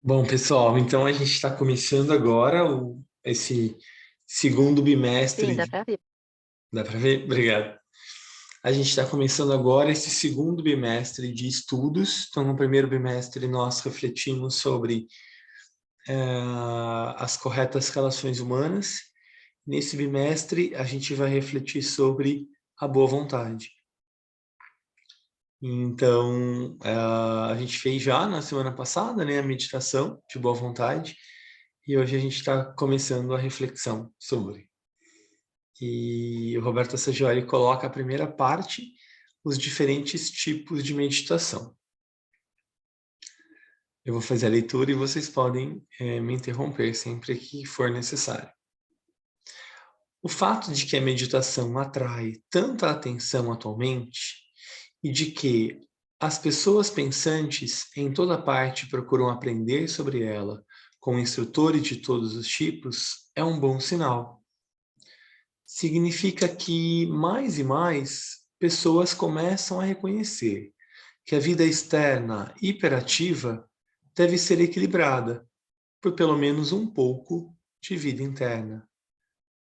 Bom, pessoal, então a gente está começando agora esse segundo Sim, bimestre. dá pra ver. Dá para ver? Obrigado. A gente está começando agora esse segundo bimestre de estudos. Então, no primeiro bimestre, nós refletimos sobre as corretas relações humanas. Nesse bimestre, a gente vai refletir sobre a boa vontade. Então, a gente fez já na semana passada, né, a meditação de boa vontade. E hoje a gente está começando a reflexão sobre. E o Roberto Assagioli coloca a primeira parte, os diferentes tipos de meditação. Eu vou fazer a leitura e vocês podem me interromper sempre que for necessário. O fato de que a meditação atrai tanta atenção atualmente e de que as pessoas pensantes em toda parte procuram aprender sobre ela com instrutores de todos os tipos é um bom sinal. Significa que mais e mais pessoas começam a reconhecer que a vida externa hiperativa deve ser equilibrada por pelo menos um pouco de vida interna,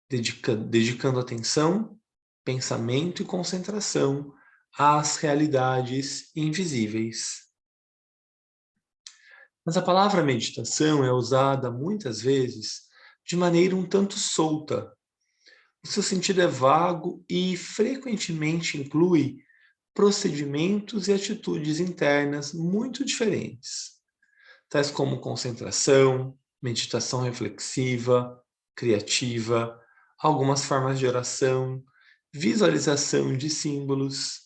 dedicando atenção, pensamento e concentração às realidades invisíveis. Mas a palavra meditação é usada muitas vezes de maneira um tanto solta. O seu sentido é vago e frequentemente inclui procedimentos e atitudes internas muito diferentes, tais como concentração, meditação reflexiva, criativa, algumas formas de oração, visualização de símbolos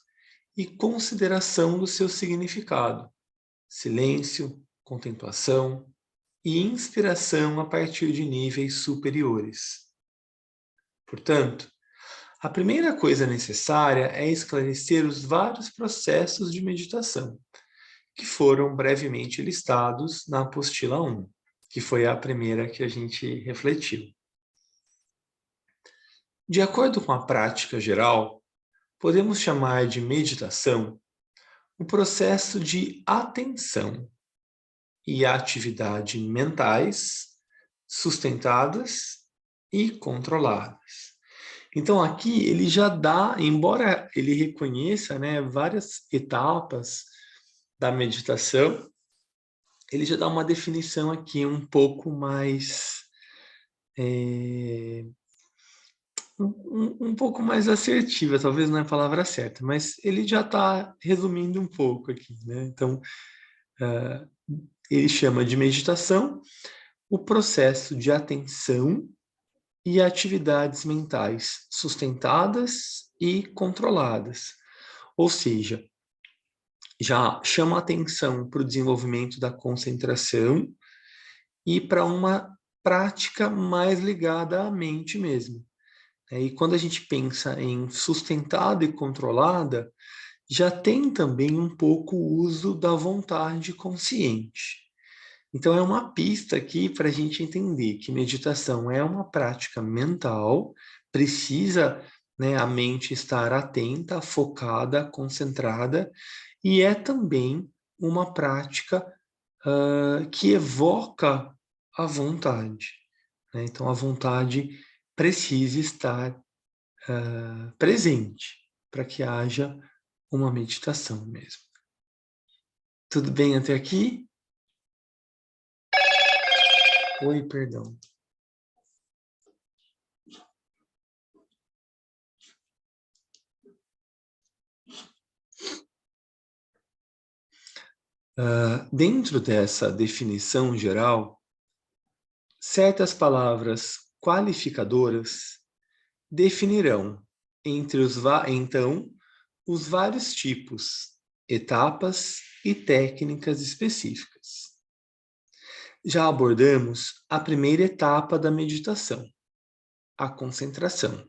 e consideração do seu significado, silêncio, contemplação e inspiração a partir de níveis superiores. Portanto, a primeira coisa necessária é esclarecer os vários processos de meditação, que foram brevemente listados na apostila 1, que foi a primeira que a gente refletiu. De acordo com a prática geral, podemos chamar de meditação o processo de atenção e atividade mentais sustentadas e controladas. Então aqui ele já dá, embora ele reconheça, né, várias etapas da meditação, ele já dá uma definição aqui um pouco mais um pouco mais assertiva, talvez não é a palavra certa, mas ele já está resumindo um pouco aqui, né? Então ele chama de meditação o processo de atenção e atividades mentais sustentadas e controladas. Ou seja, já chama atenção para o desenvolvimento da concentração e para uma prática mais ligada à mente mesmo. E quando a gente pensa em sustentada e controlada, já tem também um pouco o uso da vontade consciente. Então é uma pista aqui para a gente entender que meditação é uma prática mental, precisa, né, a mente estar atenta, focada, concentrada, e é também uma prática que evoca a vontade, né? Então a vontade precisa estar presente para que haja uma meditação mesmo. Tudo bem até aqui? Oi, perdão. Dentro dessa definição geral, certas palavras qualificadoras definirão então os vários tipos, etapas e técnicas específicas. Já abordamos a primeira etapa da meditação, a concentração.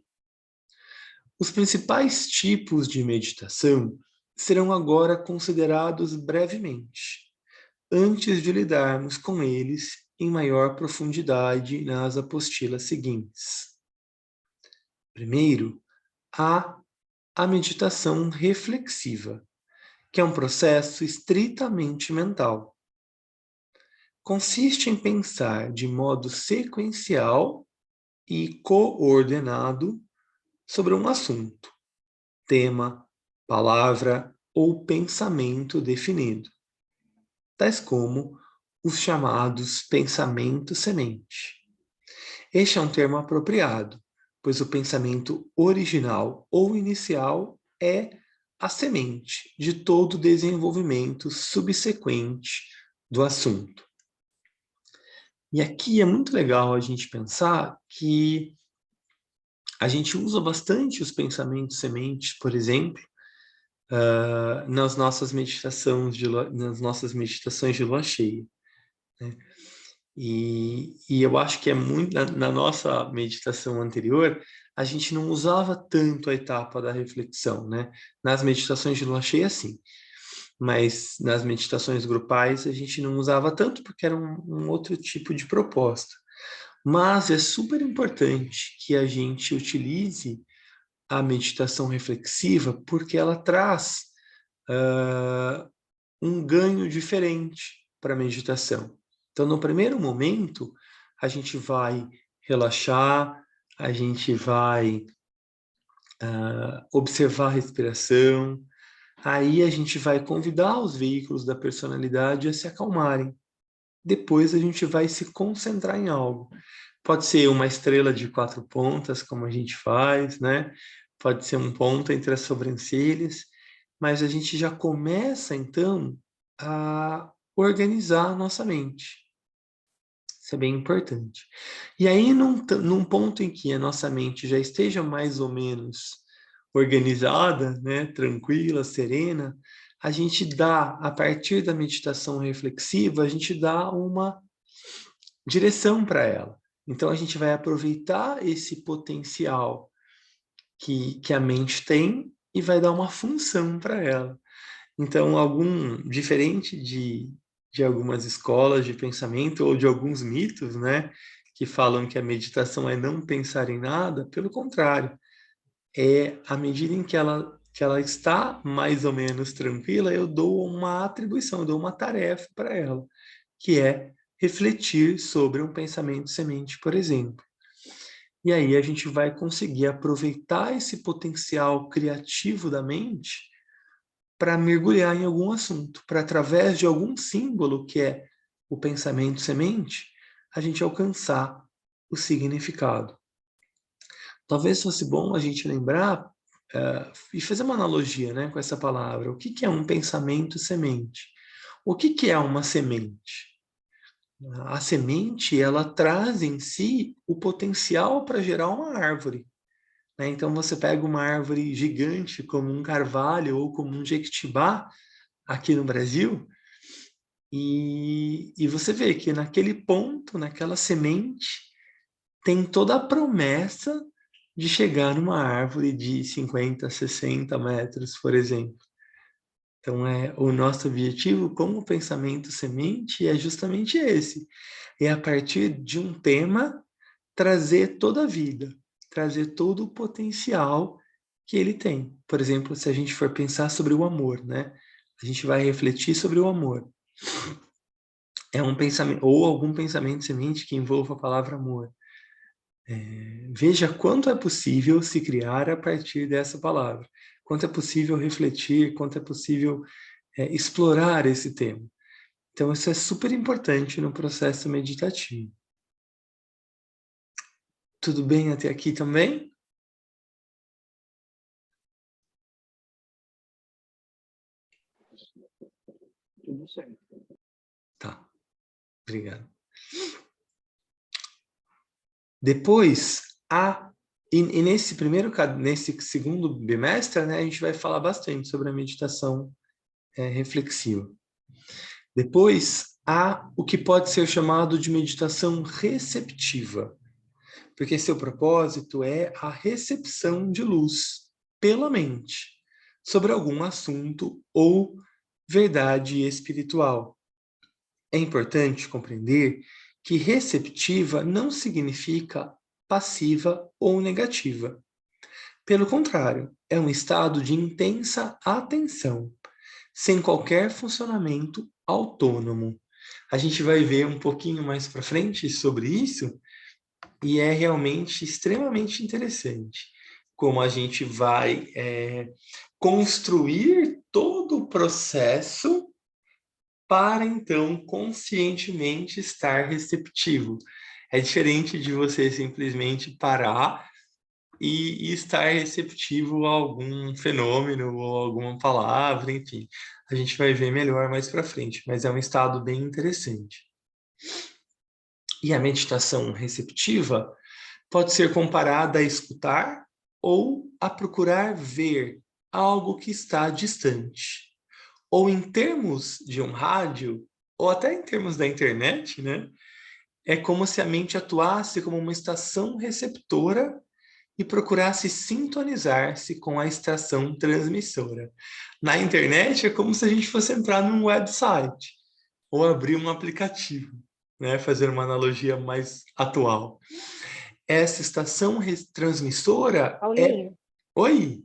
Os principais tipos de meditação serão agora considerados brevemente, antes de lidarmos com eles em maior profundidade nas apostilas seguintes. Primeiro, há a meditação reflexiva, que é um processo estritamente mental. consiste em pensar de modo sequencial e coordenado sobre um assunto, tema, palavra ou pensamento definido, tais como os chamados pensamentos semente. Este é um termo apropriado, pois o pensamento original ou inicial é a semente de todo o desenvolvimento subsequente do assunto. E aqui é muito legal a gente pensar que a gente usa bastante os pensamentos sementes, por exemplo, nas nossas meditações de lua cheia, né? E eu acho que é muito na nossa meditação anterior, a gente não usava tanto a etapa da reflexão, né? Nas meditações de lua cheia, sim, mas nas meditações grupais a gente não usava tanto porque era um outro tipo de proposta. Mas é super importante que a gente utilize a meditação reflexiva porque ela traz um ganho diferente para a meditação. Então, no primeiro momento, a gente vai relaxar, a gente vai observar a respiração, aí a gente vai convidar os veículos da personalidade a se acalmarem. Depois a gente vai se concentrar em algo. Pode ser uma estrela de 4 pontas, como a gente faz, né? Pode ser um ponto entre as sobrancelhas, mas a gente já começa, então, a organizar a nossa mente. Isso é bem importante. E aí, num ponto em que a nossa mente já esteja mais ou menos organizada, né? Tranquila, serena, a gente dá, a partir da meditação reflexiva, a gente dá uma direção para ela. Então, a gente vai aproveitar esse potencial que a mente tem e vai dar uma função para ela. Então, diferente de algumas escolas de pensamento ou de alguns mitos, né, que falam que a meditação é não pensar em nada, pelo contrário, é à medida em que ela está mais ou menos tranquila, eu dou uma atribuição, eu dou uma tarefa para ela, que é refletir sobre um pensamento semente, por exemplo. E aí a gente vai conseguir aproveitar esse potencial criativo da mente para mergulhar em algum assunto, para através de algum símbolo que é o pensamento semente, a gente alcançar o significado. Talvez fosse bom a gente lembrar e fazer uma analogia, né, com essa palavra. O que é um pensamento semente? O que é uma semente? A semente, ela traz em si o potencial para gerar uma árvore, né? Então, você pega uma árvore gigante, como um carvalho ou como um jequitibá, aqui no Brasil, e você vê que naquele ponto, naquela semente, tem toda a promessa de chegar numa árvore de 50, 60 metros, por exemplo. Então, o nosso objetivo como pensamento semente é justamente esse. É a partir de um tema trazer toda a vida, trazer todo o potencial que ele tem. Por exemplo, se a gente for pensar sobre o amor, né? A gente vai refletir sobre o amor. É um pensamento, ou algum pensamento semente que envolva a palavra amor. Veja quanto é possível se criar a partir dessa palavra. Quanto é possível refletir, quanto é possível explorar esse tema. Então, isso é super importante no processo meditativo. Tudo bem até aqui também? Tudo certo. Tá, obrigado. Depois, nesse segundo bimestre, né, a gente vai falar bastante sobre a meditação reflexiva. Depois, há o que pode ser chamado de meditação receptiva, porque seu propósito é a recepção de luz pela mente sobre algum assunto ou verdade espiritual. É importante compreender que receptiva não significa passiva ou negativa. Pelo contrário, é um estado de intensa atenção, sem qualquer funcionamento autônomo, A gente vai ver um pouquinho mais para frente sobre isso, e é realmente extremamente interessante como a gente vai construir todo o processo para, então, conscientemente estar receptivo. É diferente de você simplesmente parar e estar receptivo a algum fenômeno ou alguma palavra, enfim. A gente vai ver melhor mais para frente, mas é um estado bem interessante. E a meditação receptiva pode ser comparada a escutar ou a procurar ver algo que está distante. Ou em termos de um rádio, ou até em termos da internet, né? É como se a mente atuasse como uma estação receptora e procurasse sintonizar-se com a estação transmissora. Na internet é como se a gente fosse entrar num website ou abrir um aplicativo, né? Fazer uma analogia mais atual. Essa estação transmissora é... Paulinho, Oi,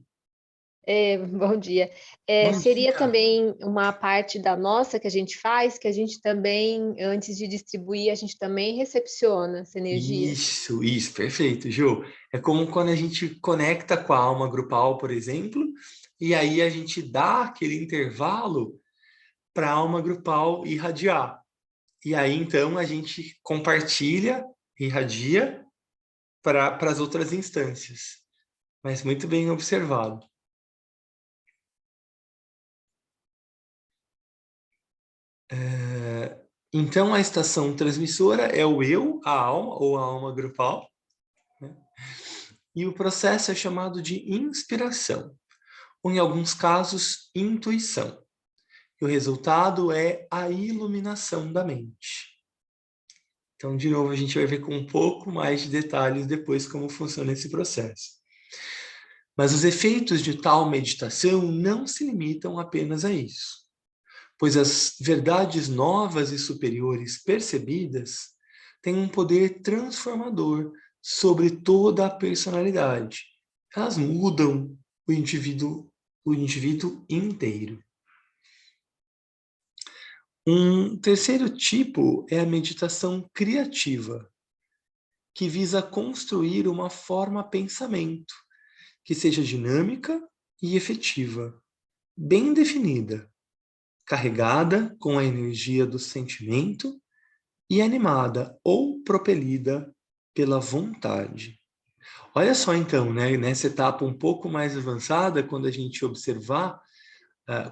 bom dia. bom Seria dia. também uma parte da nossa que a gente faz, que a gente também, antes de distribuir, a gente também recepciona essa energia. Isso, perfeito, Ju. É como quando a gente conecta com a alma grupal, por exemplo, e aí a gente dá aquele intervalo para a alma grupal irradiar. E aí, então, a gente compartilha, irradia para as outras instâncias. Mas muito bem observado. Então, a estação transmissora é o eu, a alma, ou a alma grupal, né? E o processo é chamado de inspiração, ou em alguns casos, intuição. E o resultado é a iluminação da mente. Então, de novo, a gente vai ver com um pouco mais de detalhes depois como funciona esse processo. Mas os efeitos de tal meditação não se limitam apenas a isso, pois as verdades novas e superiores percebidas têm um poder transformador sobre toda a personalidade. Elas mudam o indivíduo inteiro. Um terceiro tipo é a meditação criativa, que visa construir uma forma-pensamento que seja dinâmica e efetiva, bem definida, carregada com a energia do sentimento e animada ou propelida pela vontade. Olha só então, né, nessa etapa um pouco mais avançada, quando a gente observar,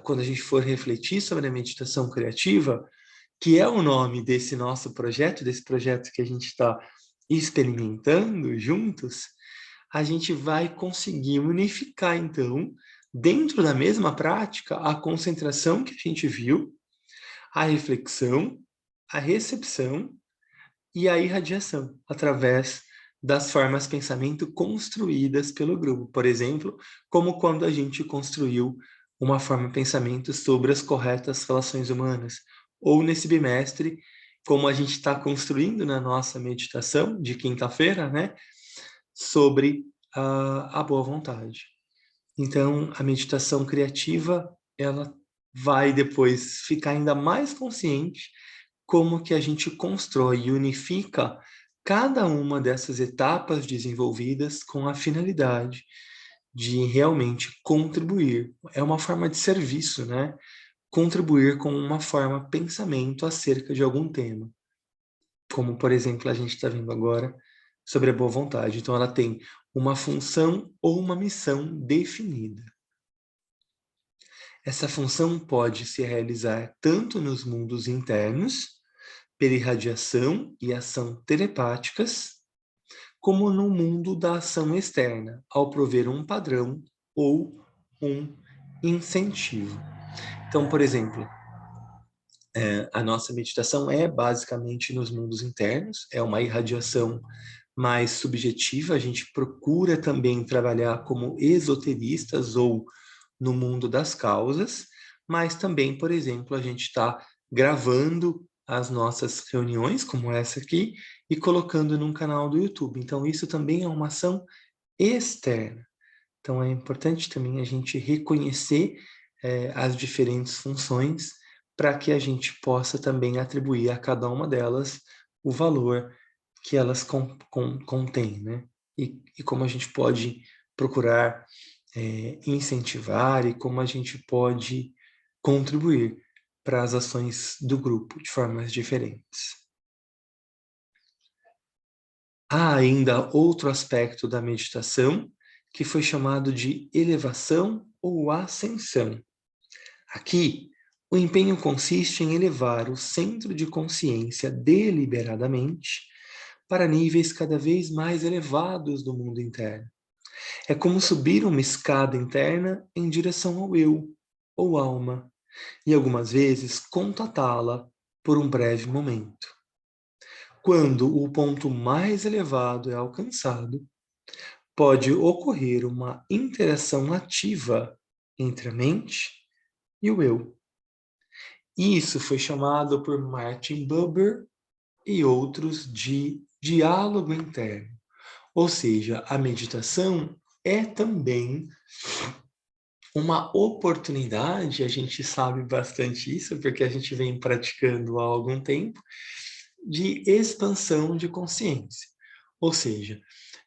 quando a gente for refletir sobre a meditação criativa, que é o nome desse nosso projeto, desse projeto que a gente está experimentando juntos, a gente vai conseguir unificar, então, dentro da mesma prática, a concentração que a gente viu, a reflexão, a recepção e a irradiação, através das formas pensamento construídas pelo grupo. Por exemplo, como quando a gente construiu uma forma pensamento sobre as corretas relações humanas, ou nesse bimestre, como a gente está construindo na nossa meditação de quinta-feira, né, sobre a boa vontade. Então, a meditação criativa, ela vai depois ficar ainda mais consciente como que a gente constrói e unifica cada uma dessas etapas desenvolvidas com a finalidade de realmente contribuir. É uma forma de serviço, né? Contribuir com uma forma pensamento acerca de algum tema. Como, por exemplo, a gente está vendo agora sobre a boa vontade. Então, ela tem uma função ou uma missão definida. Essa função pode se realizar tanto nos mundos internos, pela irradiação e ação telepáticas, como no mundo da ação externa, ao prover um padrão ou um incentivo. Então, por exemplo, a nossa meditação é basicamente nos mundos internos, é uma irradiação mais subjetiva, a gente procura também trabalhar como esoteristas ou no mundo das causas, mas também, por exemplo, a gente está gravando as nossas reuniões, como essa aqui, e colocando num canal do YouTube. Então, isso também é uma ação externa. Então, é importante também a gente reconhecer as diferentes funções para que a gente possa também atribuir a cada uma delas o valor que elas contêm, né? E como a gente pode procurar incentivar e como a gente pode contribuir para as ações do grupo de formas diferentes. Há ainda outro aspecto da meditação que foi chamado de elevação ou ascensão. Aqui, o empenho consiste em elevar o centro de consciência deliberadamente para níveis cada vez mais elevados do mundo interno. É como subir uma escada interna em direção ao eu, ou alma, e algumas vezes contatá-la por um breve momento. Quando o ponto mais elevado é alcançado, pode ocorrer uma interação ativa entre a mente e o eu. Isso foi chamado por Martin Buber e outros de diálogo interno. Ou seja, a meditação é também uma oportunidade, a gente sabe bastante isso, porque a gente vem praticando há algum tempo, de expansão de consciência. Ou seja,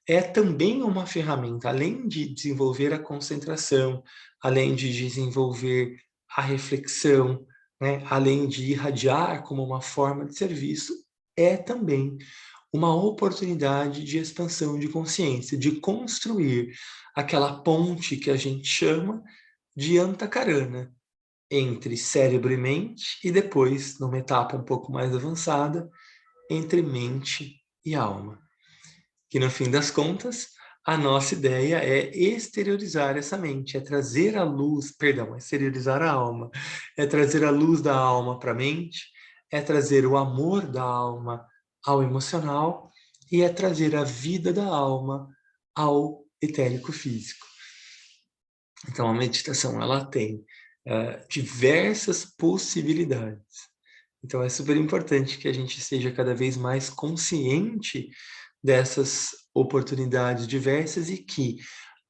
é também uma ferramenta, além de desenvolver a concentração, além de desenvolver a reflexão, né, além de irradiar como uma forma de serviço, é também uma oportunidade de expansão de consciência, de construir aquela ponte que a gente chama de Antakarana, entre cérebro e mente, e depois, numa etapa um pouco mais avançada, entre mente e alma. Que no fim das contas, a nossa ideia é exteriorizar essa mente, é trazer a luz, perdão, exteriorizar a alma, é trazer a luz da alma para a mente, é trazer o amor da alma ao emocional e é trazer a vida da alma ao etérico físico. Então a meditação ela tem diversas possibilidades. Então é super importante que a gente seja cada vez mais consciente dessas oportunidades diversas e que,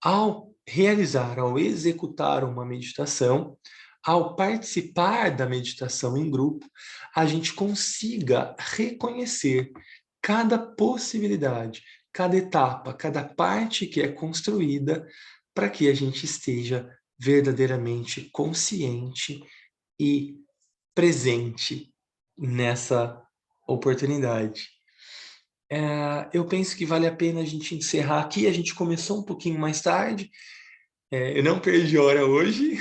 ao realizar, ao executar uma meditação, ao participar da meditação em grupo, a gente consiga reconhecer cada possibilidade, cada etapa, cada parte que é construída para que a gente esteja verdadeiramente consciente e presente nessa oportunidade. Eu penso que vale a pena a gente encerrar aqui. A gente começou um pouquinho mais tarde. Eu não perdi hora hoje.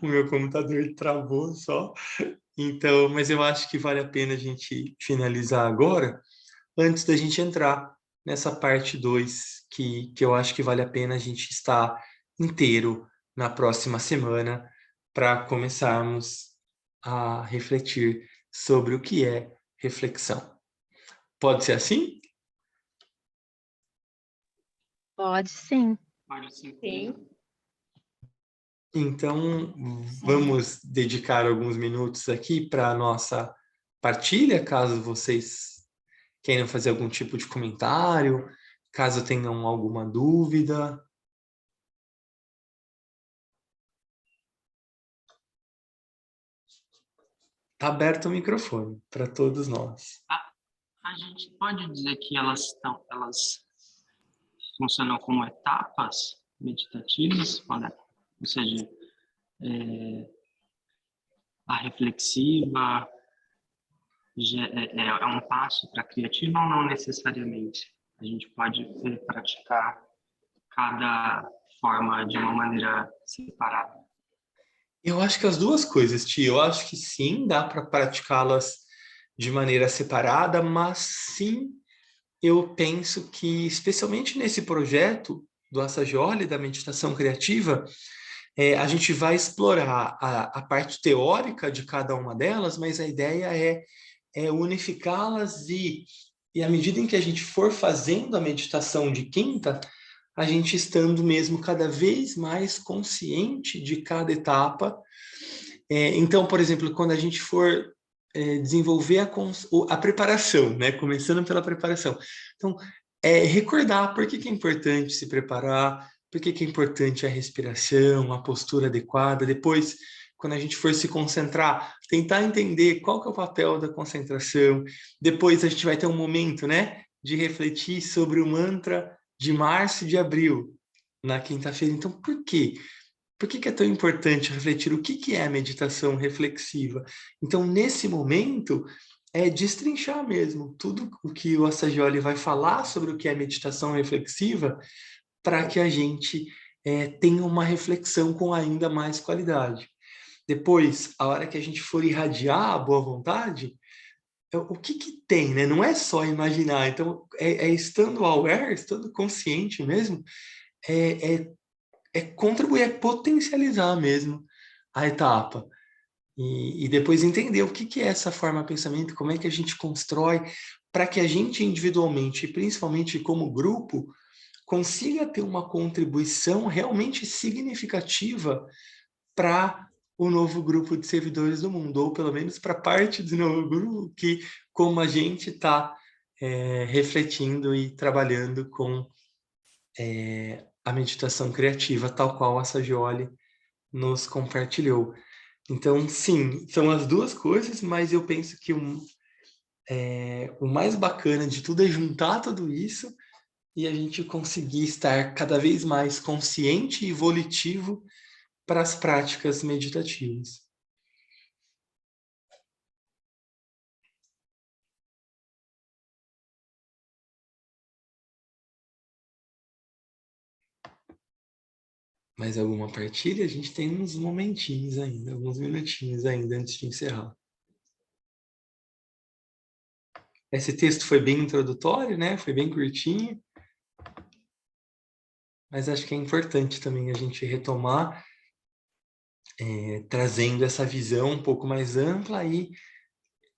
O meu computador travou só. Então, mas eu acho que vale a pena a gente finalizar agora, antes da gente entrar nessa parte 2, que eu acho que vale a pena a gente estar inteiro na próxima semana para começarmos a refletir sobre o que é reflexão. Pode ser assim? Pode sim. Pode sim. Então, vamos dedicar alguns minutos aqui para a nossa partilha, caso vocês queiram fazer algum tipo de comentário, caso tenham alguma dúvida. Está aberto o microfone para todos nós. A gente pode dizer que elas funcionam como etapas meditativas, ou seja, a reflexiva é um passo para a criativa ou não necessariamente? A gente pode praticar cada forma de uma maneira separada. Eu acho que as duas coisas, Tia. Eu acho que sim, dá para praticá-las de maneira separada, mas sim, eu penso que, especialmente nesse projeto do Assaggioli, da meditação criativa, a gente vai explorar a parte teórica de cada uma delas, mas a ideia é unificá-las e à medida em que a gente for fazendo a meditação de quinta, a gente estando mesmo cada vez mais consciente de cada etapa. Então, por exemplo, quando a gente for desenvolver a preparação, né? Começando pela preparação. Então, recordar por que é importante se preparar, por que é importante a respiração, a postura adequada. Depois, quando a gente for se concentrar, tentar entender qual que é o papel da concentração. Depois a gente vai ter um momento, né, de refletir sobre o mantra de março e de abril, na quinta-feira. Então, por quê? Por que que é tão importante refletir o que que é a meditação reflexiva? Então, nesse momento, é destrinchar mesmo tudo o que o Assagioli vai falar sobre o que é meditação reflexiva, para que a gente tenha uma reflexão com ainda mais qualidade. Depois, a hora que a gente for irradiar a boa vontade, o que que tem, né? Não é só imaginar. Então, é estando aware, estando consciente mesmo, é, é contribuir, é potencializar mesmo a etapa. E depois entender o que que é essa forma de pensamento, como é que a gente constrói, para que a gente individualmente, e principalmente como grupo, consiga ter uma contribuição realmente significativa para o novo grupo de servidores do mundo, ou pelo menos para parte do novo grupo que, como a gente está refletindo e trabalhando com a meditação criativa, tal qual a Sagioli nos compartilhou. Então, sim, são as duas coisas, mas eu penso que o mais bacana de tudo é juntar tudo isso e a gente conseguir estar cada vez mais consciente e volitivo para as práticas meditativas. Mais alguma partilha? A gente tem uns momentinhos ainda, alguns minutinhos ainda antes de encerrar. Esse texto foi bem introdutório, né? Foi bem curtinho. Mas acho que é importante também a gente retomar, trazendo essa visão um pouco mais ampla aí,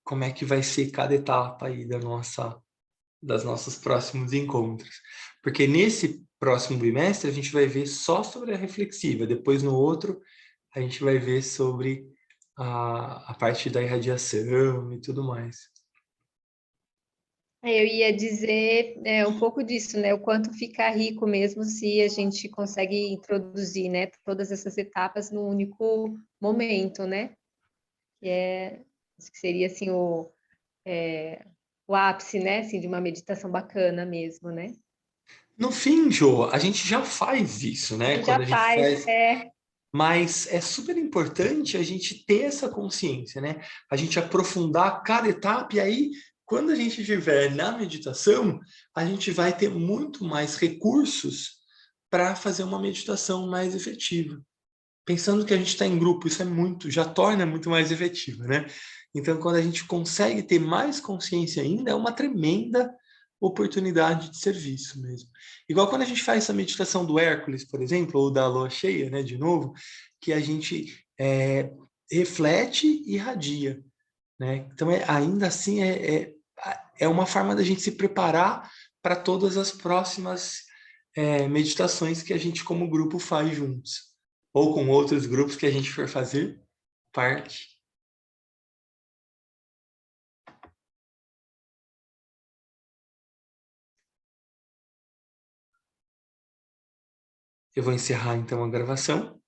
como é que vai ser cada etapa aí das nossos próximos encontros. Porque nesse próximo bimestre a gente vai ver só sobre a reflexiva, depois no outro a gente vai ver sobre a parte da irradiação e tudo mais. Eu ia dizer um pouco disso, né? O quanto fica rico mesmo se a gente consegue introduzir, né, todas essas etapas no único momento, né? Que seria assim o ápice, né, assim, de uma meditação bacana mesmo, né? No fim, Jo, a gente já faz isso, A né? gente Quando a já gente faz, faz. Mas é super importante a gente ter essa consciência, né? A gente aprofundar cada etapa e aí, quando a gente estiver na meditação, a gente vai ter muito mais recursos para fazer uma meditação mais efetiva. Pensando que a gente está em grupo, isso já torna muito mais efetiva, né? Então, quando a gente consegue ter mais consciência ainda, é uma tremenda oportunidade de serviço mesmo. Igual quando a gente faz essa meditação do Hércules, por exemplo, ou da lua cheia, né, de novo, que a gente reflete e irradia, né? Então, ainda assim, é uma forma da gente se preparar para todas as próximas meditações que a gente, como grupo, faz juntos. Ou com outros grupos que a gente for fazer parte. Eu vou encerrar então a gravação.